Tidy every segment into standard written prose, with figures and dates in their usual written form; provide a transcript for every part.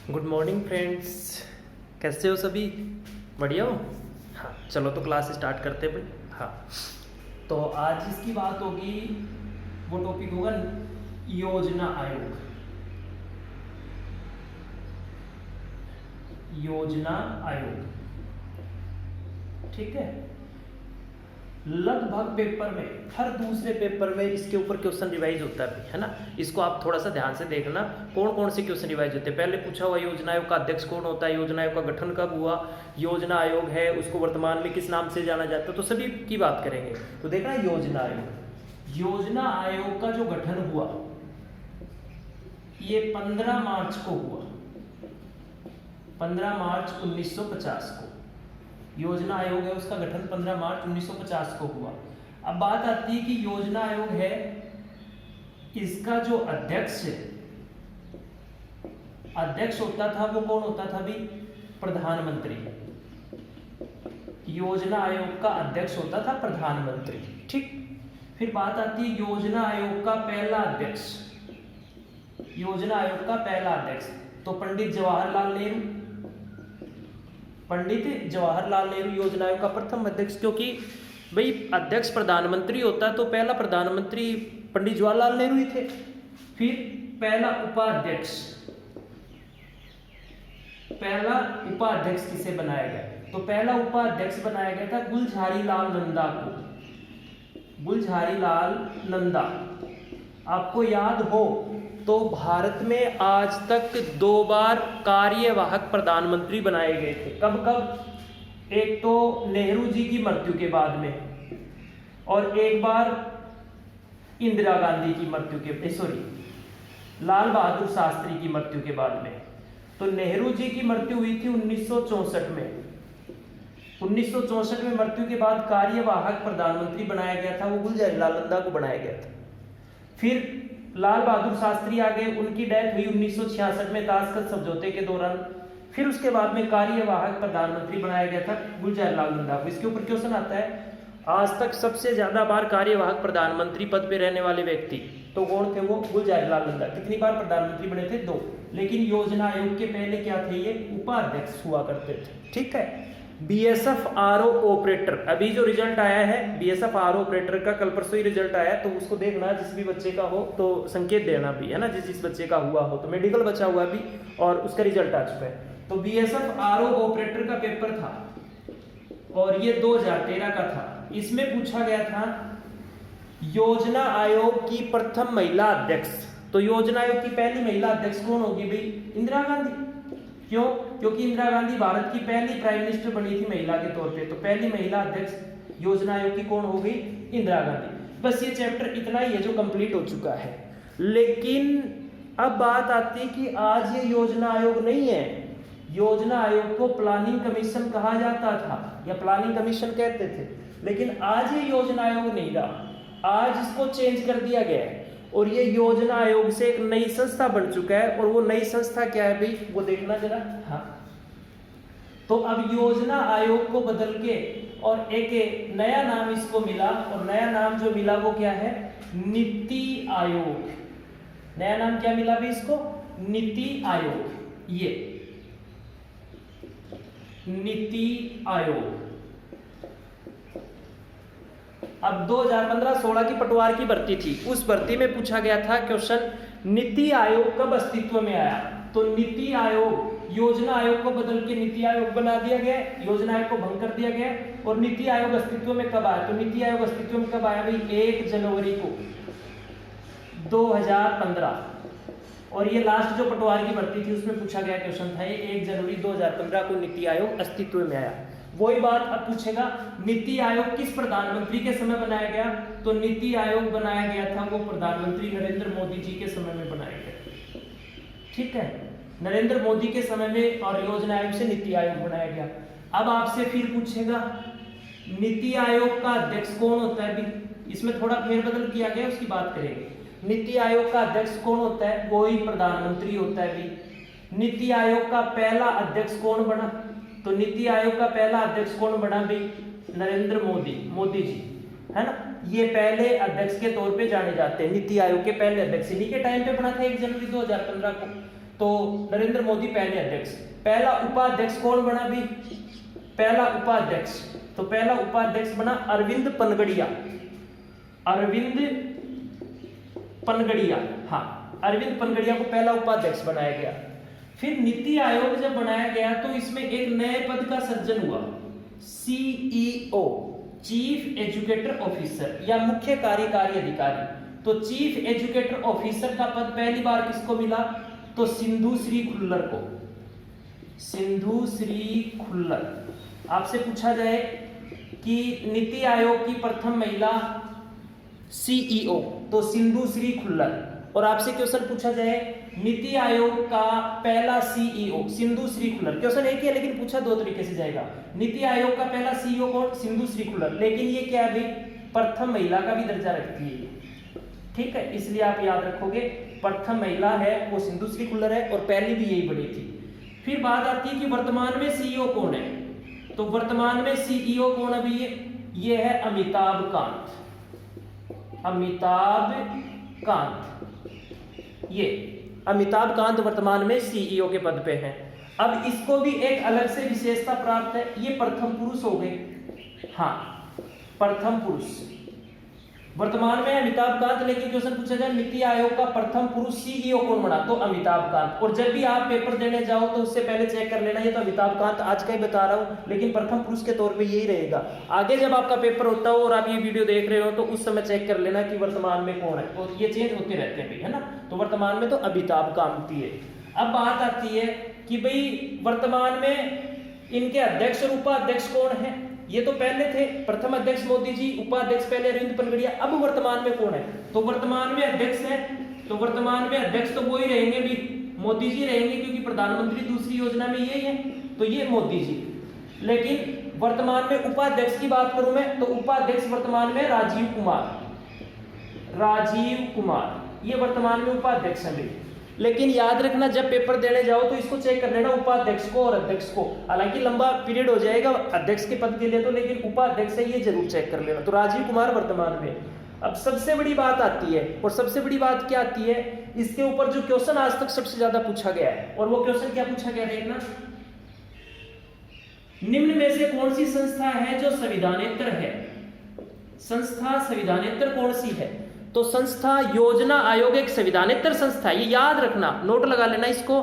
Good morning friends, कैसे हो सभी? बढ़िया हो? हाँ, चलो तो क्लास स्टार्ट करते हैं भाई। हाँ, तो आज इसकी बात होगी, वो टॉपिक होगा योजना आयोग। योजना आयोग, ठीक है। लगभग पेपर में, हर दूसरे पेपर में इसके ऊपर क्वेश्चन रिवाइज होता है ना। इसको आप थोड़ा सा ध्यान से देखना, कौन कौन से क्वेश्चन रिवाइज होते हैं। पहले पूछा हुआ योजना आयोग का अध्यक्ष कौन होता है, योजना आयोग का गठन कब हुआ, योजना आयोग है उसको वर्तमान में किस नाम से जाना जाता है, तो सभी की बात करेंगे। तो देखना योजना आयोग, योजना आयोग का जो गठन हुआ ये 15 मार्च को हुआ, 15 मार्च 1950 को। योजना आयोग है उसका गठन 15 मार्च 1950 को हुआ। अब बात आती है कि योजना आयोग है, इसका जो अध्यक्ष है, अध्यक्ष होता था वो कौन होता था भी? प्रधानमंत्री। योजना आयोग का अध्यक्ष होता था प्रधानमंत्री, ठीक। फिर बात आती है योजना आयोग का पहला अध्यक्ष, योजना आयोग का पहला अध्यक्ष तो पंडित जवाहरलाल नेहरू, पंडित जवाहरलाल नेहरू योजना आयोग का प्रथम अध्यक्ष। क्योंकि भाई अध्यक्ष प्रधानमंत्री होता तो पहला प्रधानमंत्री पंडित जवाहरलाल नेहरू ही थे। फिर पहला उपाध्यक्ष, पहला उपाध्यक्ष किसे बनाया गया? तो पहला उपाध्यक्ष बनाया गया था गुलझारी लाल नंदा को। गुलझारी लाल नंदा, आपको याद हो तो भारत में आज तक 2 बार कार्यवाहक प्रधानमंत्री बनाए गए थे। कब कब? एक तो नेहरू जी की मृत्यु के बाद में, और एक बार इंदिरा गांधी की मृत्यु के लाल बहादुर शास्त्री की मृत्यु के बाद में। तो नेहरू जी की मृत्यु हुई थी 1964 में। 1964 में मृत्यु के बाद कार्यवाहक प्रधानमंत्री बनाया गया था, वो गुलज़ारी लाल नंदा को बनाया गया था। फिर लाल बहादुर शास्त्री आ गए, उनकी डेथ हुई 1966 में ताशकंद समझौते के दौरान। फिर उसके बाद में कार्यवाहक प्रधानमंत्री बनाया गया था गुलज़ारी लाल नंदा को। इसके ऊपर क्वेश्चन आता है, आज तक सबसे ज्यादा बार कार्यवाहक प्रधानमंत्री पद पे रहने वाले व्यक्ति तो कौन थे? वो गुलज़ारी लाल नंदा। कितनी बार प्रधानमंत्री बने थे? 2। लेकिन योजना आयोग के पहले क्या थे? ये उपाध्यक्ष हुआ करते थे, ठीक है। बीएसएफ आरओ ऑपरेटर, अभी जो रिजल्ट आया है बीएसएफ आरओ ऑपरेटर का, कल परसों ही रिजल्ट आया, तो उसको देखना, जिस भी बच्चे का हो तो संकेत देना भी, है ना। जिस बच्चे का हुआ हो, तो मेडिकल बचा हुआ भी और उसका रिजल्ट आ चुका है। तो बीएसएफ आरओ ऑपरेटर का पेपर था और ये 2013 का था। इसमें पूछा गया था योजना आयोग की प्रथम महिला अध्यक्ष। तो योजना आयोग की पहली महिला अध्यक्ष कौन होगी भाई? इंदिरा गांधी। क्यों? क्योंकि इंदिरा गांधी भारत की पहली प्राइम मिनिस्टर बनी थी महिला के तौर पे। तो पहली महिला अध्यक्ष योजना आयोग की कौन हो गई? इंदिरा गांधी। बस ये चैप्टर इतना ही है जो कंप्लीट हो चुका है। लेकिन अब बात आती है कि आज ये योजना आयोग नहीं है। योजना आयोग को प्लानिंग कमीशन कहा जाता था या प्लानिंग कमीशन कहते थे, लेकिन आज ये योजना आयोग नहीं रहा। आज इसको चेंज कर दिया गया है और ये योजना आयोग से एक नई संस्था बन चुका है। और वो नई संस्था क्या है भाई? वो देखना जरा। हाँ, तो अब योजना आयोग को बदल के और एक नया नाम इसको मिला, और नया नाम जो मिला वो क्या है? नीति आयोग। नया नाम क्या मिला भाई इसको? नीति आयोग। ये नीति आयोग। अब 2015-16 की पटवार की भर्ती थी, उस भर्ती में पूछा गया था क्वेश्चन, नीति आयोग कब अस्तित्व में आया? तो नीति आयोग, योजना आयोग को बदल के नीति आयोग बना दिया गया, योजना आयोग को भंग कर दिया गया। और नीति आयोग अस्तित्व में कब आया? तो नीति आयोग अस्तित्व में कब आया भाई? 1 जनवरी को 2015। और ये लास्ट जो पटवार की भर्ती थी उसमें पूछा गया क्वेश्चन था, 1 जनवरी 2015 को नीति आयोग अस्तित्व में आया। वही बात अब पूछेगा, नीति आयोग किस प्रधानमंत्री के समय बनाया गया? तो नीति आयोग बनाया गया था वो प्रधानमंत्री नरेंद्र मोदी जी के समय में बनाया गया, ठीक है। नरेंद्र मोदी के समय में, और योजना आयोग से नीति आयोग बनाया गया। अब आपसे फिर पूछेगा नीति आयोग का अध्यक्ष कौन होता है भी? इसमें थोड़ा फेरबदल किया गया, उसकी बात करेंगे। नीति आयोग का अध्यक्ष कौन होता है? वही प्रधानमंत्री होता है भी। नीति आयोग का पहला अध्यक्ष कौन बना? तो नीति आयोग का पहला अध्यक्ष कौन बना भाई? नरेंद्र मोदी जी, है ना। ये पहले अध्यक्ष के तौर पे जाने जाते हैं। नीति आयोग के पहले अध्यक्ष इन्हीं के टाइम पे बना था 1 जनवरी 2015 को। तो नरेंद्र मोदी पहले अध्यक्ष। पहला उपाध्यक्ष कौन बना भी? पहला उपाध्यक्ष, तो पहला उपाध्यक्ष बना अरविंद पनगड़िया। अरविंद पनगड़िया, हाँ, अरविंद पनगड़िया को पहला उपाध्यक्ष बनाया गया। फिर नीति आयोग जब बनाया गया तो इसमें एक नए पद का सृजन हुआ, सीईओ, चीफ एजुकेटर ऑफिसर या मुख्य कार्यकारी अधिकारी। तो चीफ एजुकेटर ऑफिसर का पद पहली बार किसको मिला? तो सिंधु श्री खुल्लर को। सिंधु श्री खुल्लर। आपसे पूछा जाए कि नीति आयोग की प्रथम महिला सीईओ, तो सिंधु श्री खुल्लर। और आपसे क्वेश्चन पूछा जाए नीति आयोग का पहला सीईओ, सिंधु श्री खुल्लर। क्वेश्चन एक ही है लेकिन पूछा दो तरीके से जाएगा। नीति आयोग का पहला सीईओ कौन? सिंधु श्री खुल्लर। लेकिन ये क्या है भाई? प्रथम महिला का भी दर्जा रखती है, ठीक है, इसलिए आप याद रखोगे प्रथम महिला है वो सिंधु श्री खुल्लर है और पहली भी यही बनी थी। फिर बात आती है कि वर्तमान में सीईओ कौन है? तो वर्तमान में सीईओ कौन अभी? ये है अमिताभ कांत। अमिताभ कांत, ये अमिताभ कांत वर्तमान में सीईओ के पद पे हैं। अब इसको भी एक अलग से विशेषता प्राप्त है, ये प्रथम पुरुष हो गए। हाँ, प्रथम पुरुष वर्तमान में अमिताभ कांत। लेकिन क्वेश्चन पूछा जाए नीति आयोग का प्रथम पुरुष सीईओ कौन बना? तो अमिताभ कांत। और जब भी आप पेपर देने जाओ तो उससे पहले चेक कर लेना, ये तो अमिताभ कांत आज का ही बता रहा हूं, लेकिन प्रथम पुरुष के तौर पे यही रहेगा। आगे जब आपका पेपर होता हो और आप ये वीडियो देख रहे हो तो उस समय चेक कर लेना कि वर्तमान में कौन है, और ये चेंज होते रहते हैं, है ना। तो वर्तमान में तो अमिताभ कांत ही है। अब बात आती है कि भाई वर्तमान में इनके अध्यक्ष और उपाध्यक्ष कौन है? ये तो पहले थे, प्रथम अध्यक्ष मोदी जी, उपाध्यक्ष पहले अरविंद पनगड़िया। अब वर्तमान में कौन है? तो वर्तमान में अध्यक्ष है, तो वर्तमान में अध्यक्ष तो वो ही रहेंगे भी, मोदी जी रहेंगे, क्योंकि प्रधानमंत्री दूसरी योजना में यही है, तो ये मोदी जी। लेकिन वर्तमान में उपाध्यक्ष की बात करूं मैं, तो उपाध्यक्ष वर्तमान में राजीव कुमार। राजीव कुमार ये वर्तमान में उपाध्यक्ष है। लेकिन याद रखना जब पेपर देने जाओ तो इसको चेक कर लेना, उपाध्यक्ष को और अध्यक्ष को। हालांकि लंबा पीरियड हो जाएगा अध्यक्ष के पद के लिए तो, लेकिन उपाध्यक्ष है ये जरूर चेक कर लेना। तो राजीव कुमार वर्तमान में। अब सबसे बड़ी बात आती है, और सबसे बड़ी बात क्या आती है, इसके ऊपर जो क्वेश्चन आज तक सबसे ज्यादा पूछा गया है, और वो क्वेश्चन क्या पूछा गया देखना, निम्न में से कौन सी संस्था है जो संविधानेतर है? संस्था संविधानेतर कौन सी है? तो संस्था योजना आयोग एक संविधानेतर संस्था है, ये याद रखना, नोट लगा लेना इसको।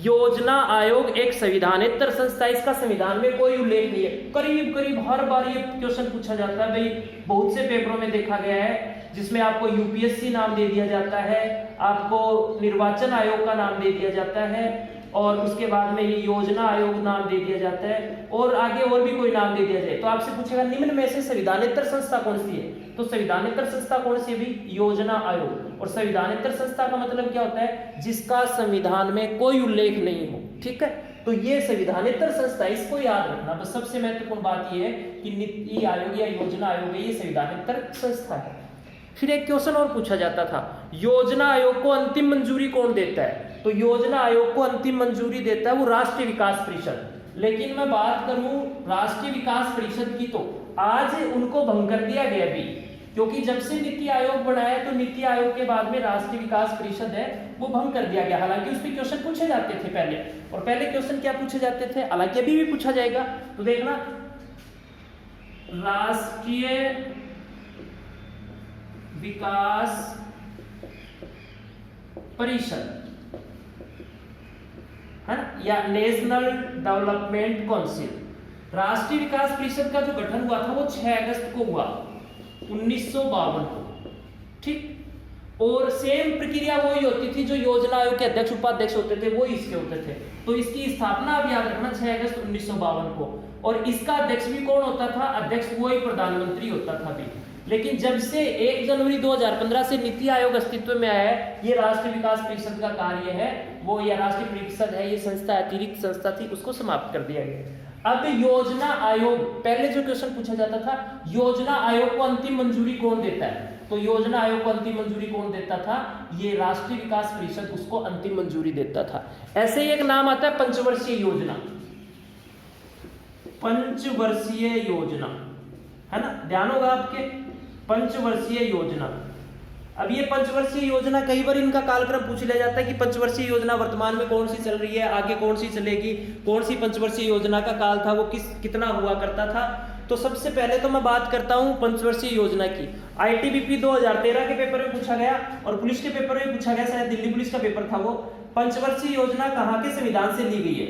योजना आयोग एक संविधानेतर संस्था है, इसका संविधान में कोई उल्लेख नहीं है। करीब करीब हर बार ये क्वेश्चन पूछा जाता है भाई, बहुत से पेपरों में देखा गया है, जिसमें आपको यूपीएससी नाम दे दिया जाता है, आपको निर्वाचन आयोग का नाम दे दिया जाता है, और उसके बाद में ये योजना आयोग नाम दे दिया जाता है, और आगे और भी कोई नाम दे दिया जाए। तो आपसे पूछेगा निम्न में से संविधानेतर संस्था कौन सी है? तो संविधानेतर संस्था कौन सी है भी? योजना आयोग। और संविधानेतर संस्था का मतलब क्या होता है? जिसका संविधान में कोई उल्लेख नहीं हो, ठीक है। तो ये संविधानेतर संस्था, इसको याद रखना। बस सबसे महत्वपूर्ण बात यह है कि नीति आयोग या योजना आयोग है, ये संविधानेतर संस्था है। फिर एक क्वेश्चन और पूछा जाता था, योजना आयोग को अंतिम मंजूरी कौन देता है? तो योजना आयोग को अंतिम मंजूरी देता है वो राष्ट्रीय विकास परिषद। लेकिन मैं बात करूं राष्ट्रीय विकास परिषद की, तो आज उनको भंग कर दिया गया भी, क्योंकि जब से नीति आयोग बनाया तो नीति आयोग के बाद में राष्ट्रीय विकास परिषद है वो भंग कर दिया गया। हालांकि उस पर क्वेश्चन पूछे जाते थे पहले, और पहले क्वेश्चन क्या पूछे जाते थे, हालांकि अभी भी पूछा जाएगा। तो देखना, राष्ट्रीय विकास परिषद है ना, या नेशनल डेवलपमेंट काउंसिल। राष्ट्रीय विकास परिषद का जो गठन हुआ था वो 6 अगस्त को हुआ 1952 को, ठीक। और सेम प्रक्रिया वही होती थी जो योजना आयोग के अध्यक्ष उपाध्यक्ष होते थे वो इसके होते थे। तो इसकी स्थापना आप याद रखना 6 अगस्त 1952 को। और इसका अध्यक्ष भी कौन होता था? अध्यक्ष वही प्रधानमंत्री होता था भी। लेकिन जब से 1 जनवरी 2015 से नीति आयोग अस्तित्व में आया है, ये राष्ट्रीय विकास परिषद का कार्य है वो, या राष्ट्रीय परिषद है ये संस्था, अतिरिक्त संस्था थी, उसको समाप्त कर दिया गया। अब योजना आयोग, पहले जो क्वेश्चन पूछा जाता था, योजना आयोग को अंतिम मंजूरी कौन देता है? तो योजना आयोग को अंतिम मंजूरी कौन देता था? ये राष्ट्रीय विकास परिषद उसको अंतिम मंजूरी देता था। ऐसे ही एक नाम आता है पंचवर्षीय योजना। पंचवर्षीय योजना है ना, ध्यान होगा आपके, पंचवर्षीय योजना। अब ये पंचवर्षीय योजना, कई बार इनका कालक्रम पूछ लिया जाता है कि पंचवर्षीय योजना वर्तमान में कौन सी चल रही है, आगे कौन सी चलेगी, कौन सी पंचवर्षीय योजना का काल था, वो कितना हुआ करता था। तो सबसे पहले तो मैं बात करता हूं पंचवर्षीय योजना की। आईटीबीपी 2013 के पेपर में पूछा गया और पुलिस के पेपर में पूछा गया, शायद दिल्ली पुलिस का पेपर था वो। पंचवर्षीय योजना कहां के संविधान से ली गई है?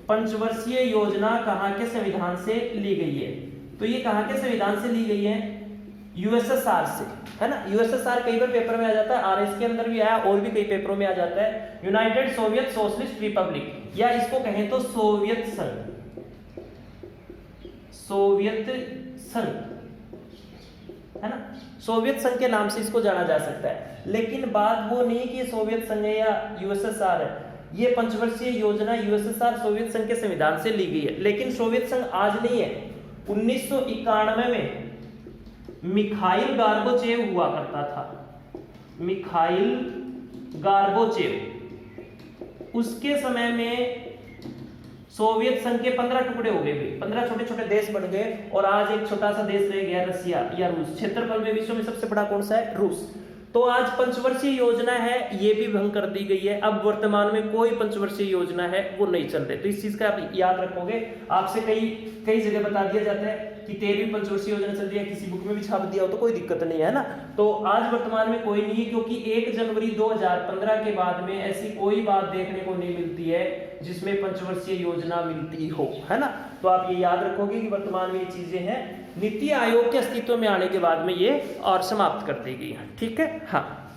पंचवर्षीय योजना कहां के संविधान से ली गई है? तो ये कहां के संविधान से ली गई है? यूएसएसआर से, है ना। यूएसएसआर कई बार पेपर में आ जाता है, आरएस के अंदर भी आया और भी कई पेपरों में आ जाता है। यूनाइटेड सोवियत सोशलिस्ट रिपब्लिक, या इसको कहें तो सोवियत संघ, सोवियत संघ, है ना। सोवियत संघ के नाम से इसको जाना जा सकता है। लेकिन बात वो नहीं कि सोवियत संघ है या यूएसएसआर है, ये पंचवर्षीय योजना यूएसएसआर सोवियत संघ के संविधान से ली गई है। लेकिन सोवियत संघ आज नहीं है। 1991 में मिखाइल गार्बोचेव हुआ करता था, मिखाइल गार्बोचेव। उसके समय में सोवियत संघ के 15 टुकड़े हो गए, 15 छोटे छोटे देश बन गए और आज एक छोटा सा देश रह गया, रसिया या रूस। क्षेत्रफल में विश्व में सबसे बड़ा कौन सा है? रूस। तो आज पंचवर्षीय योजना है, ये भी भंग कर दी गई है। अब वर्तमान में कोई पंचवर्षीय योजना है वो नहीं चल रही। तो इस चीज का आप याद रखोगे। आपसे कई जगह बता दिया जाता है कि 13वीं पंचवर्षीय योजना चल रही है, किसी बुक में भी छाप दिया हो तो कोई दिक्कत नहीं है ना। तो आज वर्तमान में कोई नहीं है, क्योंकि 1 जनवरी 2015 के बाद में ऐसी कोई बात देखने को नहीं मिलती है जिसमें पंचवर्षीय योजना मिलती हो, है ना। तो आप ये याद रखोगे कि वर्तमान में ये चीजें हैं। नीति आयोग के अस्तित्व में आने के बाद में ये और समाप्त कर दी गई है, ठीक है। हाँ।